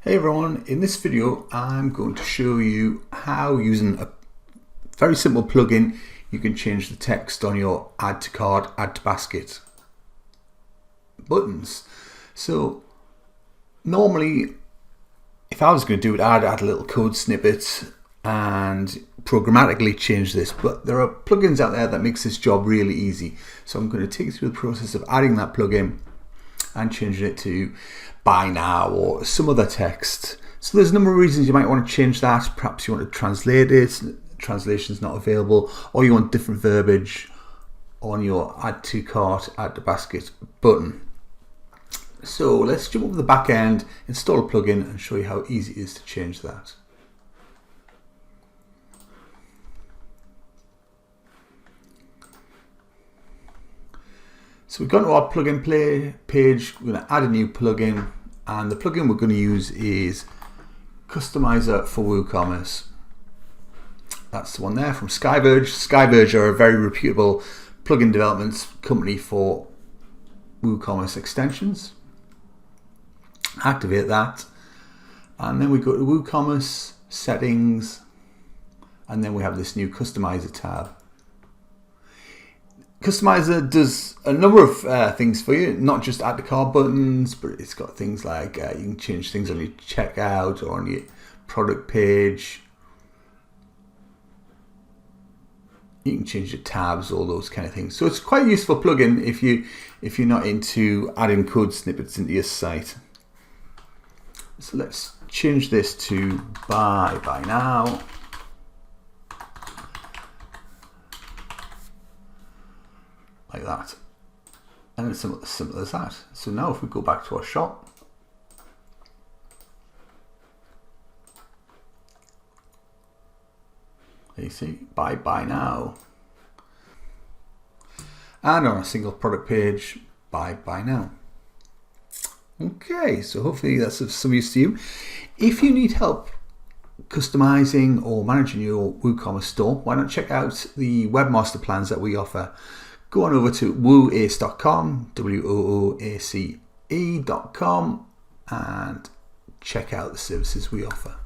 Hey everyone, in this video I'm going to show you how, using a very simple plugin, you can change the text on your add to cart, add to basket buttons. So normally if I was going to do it, I'd add a little code snippet and programmatically change this, but there are plugins out there that makes this job really easy. So I'm going to take you through the process of adding that plugin and changing it to buy now or some other text. So there's a number of reasons you might want to change that. Perhaps you want to translate it, translation is not available, or you want different verbiage on your add to cart, add to basket button. So let's jump over the back end, install a plugin and show you how easy it is to change that. So we've gone to our plugin play page, we're going to add a new plugin, and the plugin we're going to use is Customizer for WooCommerce. That's the one there from Skyverge. Skyverge are a very reputable plugin development company for WooCommerce extensions. Activate that, and then we go to WooCommerce settings, and then we have this new Customizer tab. Customizer does a number of things for you, not just add to cart buttons, but it's got things like you can change things on your checkout or on your product page. You can change your tabs, all those kind of things. So it's quite a useful plugin if you're not into adding code snippets into your site. So let's change this to buy now. Like that, and it's as simple as that. So now if we go back to our shop, you see buy now, and on a single product page, buy now. Okay, so hopefully that's of some use to you. If you need help customizing or managing your WooCommerce store, why not check out the webmaster plans that we offer. Go on over to wooace.com, WOOACE.com, and check out the services we offer.